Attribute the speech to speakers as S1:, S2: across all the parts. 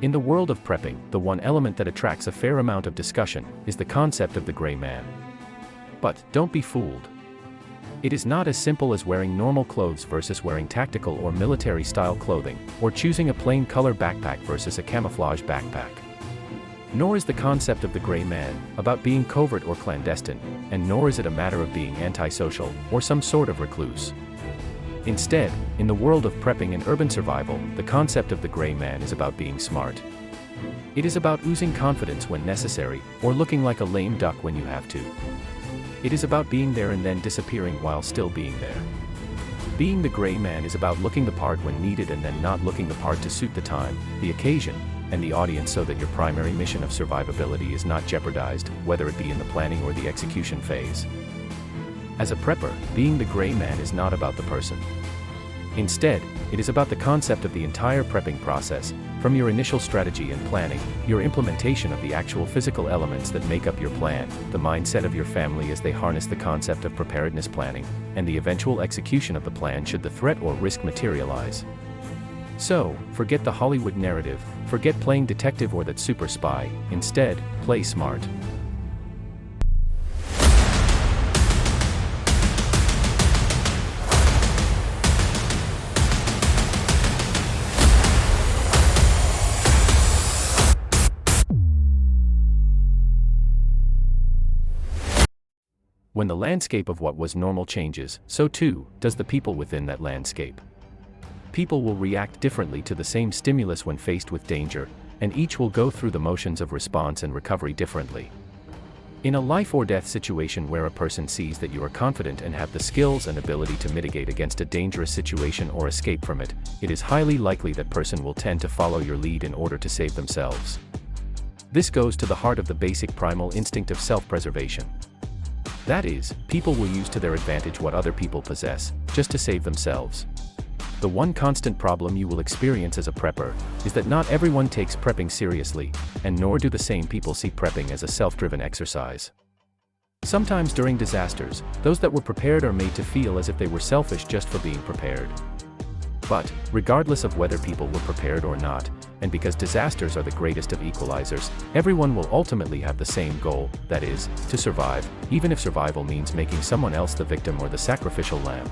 S1: In the world of prepping, the one element that attracts a fair amount of discussion is the concept of the gray man. But don't be fooled. It is not as simple as wearing normal clothes versus wearing tactical or military-style clothing, or choosing a plain color backpack versus a camouflage backpack. Nor is the concept of the gray man about being covert or clandestine, and nor is it a matter of being antisocial or some sort of recluse. Instead, in the world of prepping and urban survival, the concept of the gray man is about being smart. It is about oozing confidence when necessary, or looking like a lame duck when you have to. It is about being there and then disappearing while still being there. Being the gray man is about looking the part when needed and then not looking the part to suit the time, the occasion, and the audience so that your primary mission of survivability is not jeopardized, whether it be in the planning or the execution phase. As a prepper, being the gray man is not about the person. Instead, it is about the concept of the entire prepping process, from your initial strategy and planning, your implementation of the actual physical elements that make up your plan, the mindset of your family as they harness the concept of preparedness planning, and the eventual execution of the plan should the threat or risk materialize. So, forget the Hollywood narrative, forget playing detective or that super spy, instead, play smart. When the landscape of what was normal changes, so too does the people within that landscape. People will react differently to the same stimulus when faced with danger, and each will go through the motions of response and recovery differently. In a life or death situation where a person sees that you are confident and have the skills and ability to mitigate against a dangerous situation or escape from it, it is highly likely that person will tend to follow your lead in order to save themselves. This goes to the heart of the basic primal instinct of self-preservation. That is, people will use to their advantage what other people possess, just to save themselves. The one constant problem you will experience as a prepper is that not everyone takes prepping seriously, and nor do the same people see prepping as a self-driven exercise. Sometimes during disasters, those that were prepared are made to feel as if they were selfish just for being prepared. But, regardless of whether people were prepared or not, and because disasters are the greatest of equalizers, everyone will ultimately have the same goal, that is, to survive, even if survival means making someone else the victim or the sacrificial lamb.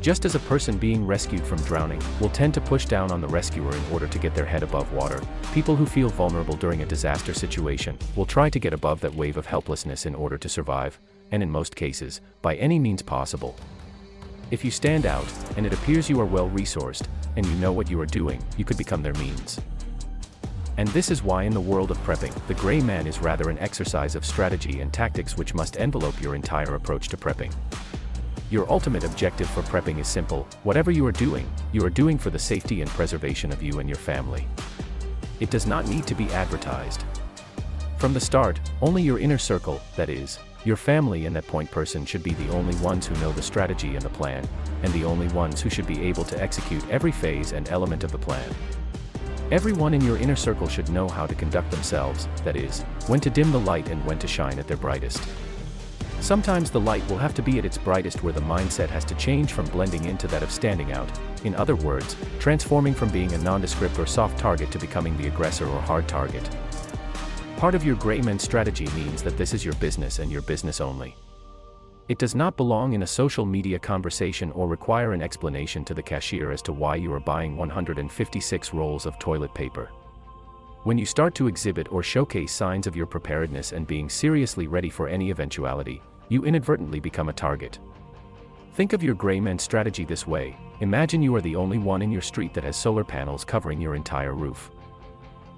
S1: Just as a person being rescued from drowning will tend to push down on the rescuer in order to get their head above water, people who feel vulnerable during a disaster situation will try to get above that wave of helplessness in order to survive, and in most cases, by any means possible. If you stand out, and it appears you are well-resourced, and you know what you are doing, you could become their means. And this is why in the world of prepping, the gray man is rather an exercise of strategy and tactics which must envelope your entire approach to prepping. Your ultimate objective for prepping is simple: whatever you are doing for the safety and preservation of you and your family. It does not need to be advertised. From the start, only your inner circle, that is, your family and that point person should be the only ones who know the strategy and the plan, and the only ones who should be able to execute every phase and element of the plan. Everyone in your inner circle should know how to conduct themselves, that is, when to dim the light and when to shine at their brightest. Sometimes the light will have to be at its brightest where the mindset has to change from blending into that of standing out, in other words, transforming from being a nondescript or soft target to becoming the aggressor or hard target. Part of your gray man strategy means that this is your business and your business only. It does not belong in a social media conversation or require an explanation to the cashier as to why you are buying 156 rolls of toilet paper. When you start to exhibit or showcase signs of your preparedness and being seriously ready for any eventuality, you inadvertently become a target. Think of your gray man strategy this way: imagine you are the only one in your street that has solar panels covering your entire roof.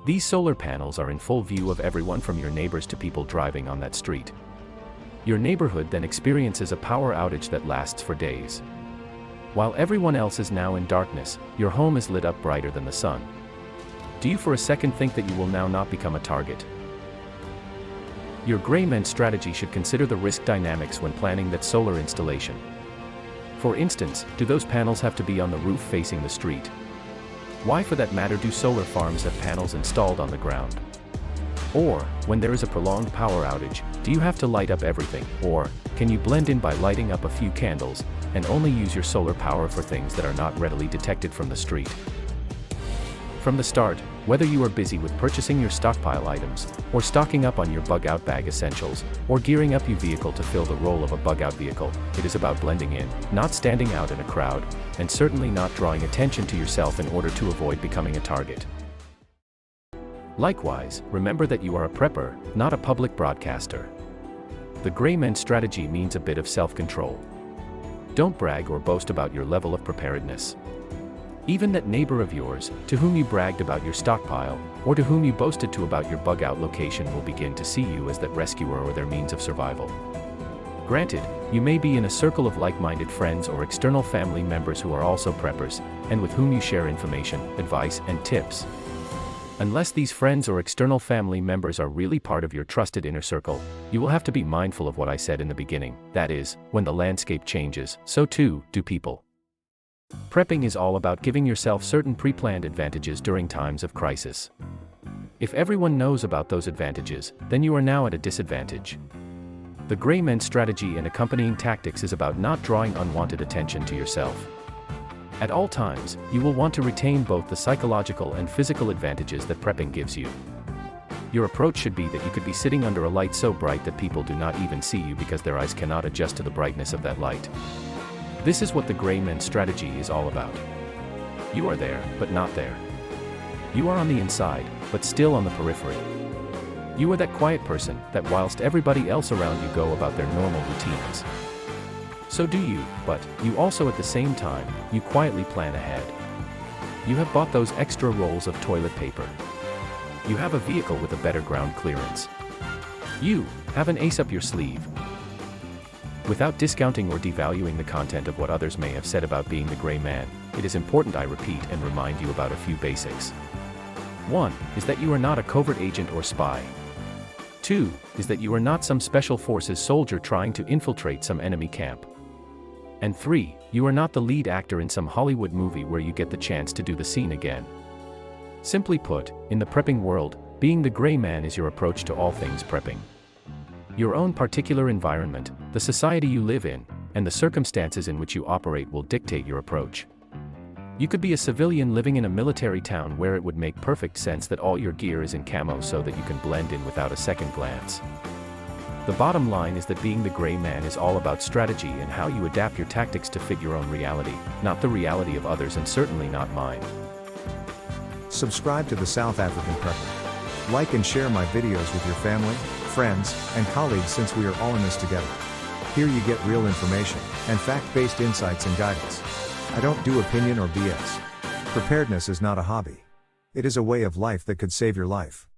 S1: These solar panels are in full view of everyone from your neighbors to people driving on that street. Your neighborhood then experiences a power outage that lasts for days. While everyone else is now in darkness, your home is lit up brighter than the sun. Do you for a second think that you will now not become a target? Your gray man strategy should consider the risk dynamics when planning that solar installation. For instance, do those panels have to be on the roof facing the street? Why, for that matter, do solar farms have panels installed on the ground? Or, when there is a prolonged power outage, do you have to light up everything, or can you blend in by lighting up a few candles, and only use your solar power for things that are not readily detected from the street? From the start, Whether you are busy with purchasing your stockpile items, or stocking up on your bug-out bag essentials, or gearing up your vehicle to fill the role of a bug-out vehicle, it is about blending in, not standing out in a crowd, and certainly not drawing attention to yourself in order to avoid becoming a target. Likewise, remember that you are a prepper, not a public broadcaster. The gray men strategy means a bit of self-control. Don't brag or boast about your level of preparedness. Even that neighbor of yours, to whom you bragged about your stockpile, or to whom you boasted to about your bug-out location, will begin to see you as that rescuer or their means of survival. Granted, you may be in a circle of like-minded friends or external family members who are also preppers, and with whom you share information, advice, and tips. Unless these friends or external family members are really part of your trusted inner circle, you will have to be mindful of what I said in the beginning, that is, when the landscape changes, so too do people. Prepping is all about giving yourself certain pre-planned advantages during times of crisis. If everyone knows about those advantages, then you are now at a disadvantage. The gray men strategy and accompanying tactics is about not drawing unwanted attention to yourself. At all times, you will want to retain both the psychological and physical advantages that prepping gives you. Your approach should be that you could be sitting under a light so bright that people do not even see you because their eyes cannot adjust to the brightness of that light. This is what the gray men strategy is all about. You are there, but not there. You are on the inside, but still on the periphery. You are that quiet person that whilst everybody else around you go about their normal routines. So do you, but you also at the same time, you quietly plan ahead. You have bought those extra rolls of toilet paper. You have a vehicle with a better ground clearance. You have an ace up your sleeve. Without discounting or devaluing the content of what others may have said about being the gray man, it is important I repeat and remind you about a few basics. 1 is that you are not a covert agent or spy. 2 is that you are not some special forces soldier trying to infiltrate some enemy camp. And 3, you are not the lead actor in some Hollywood movie where you get the chance to do the scene again. Simply put, in the prepping world, being the gray man is your approach to all things prepping. Your own particular environment, the society you live in, and the circumstances in which you operate will dictate your approach. You could be a civilian living in a military town where it would make perfect sense that all your gear is in camo so that you can blend in without a second glance. The bottom line is that being the gray man is all about strategy and how you adapt your tactics to fit your own reality, not the reality of others and certainly not mine.
S2: Subscribe to the South African Prepper. Like and share my videos with your family, friends, and colleagues since we are all in this together. Here you get real information, and fact-based insights and guidance. I don't do opinion or BS. Preparedness is not a hobby. It is a way of life that could save your life.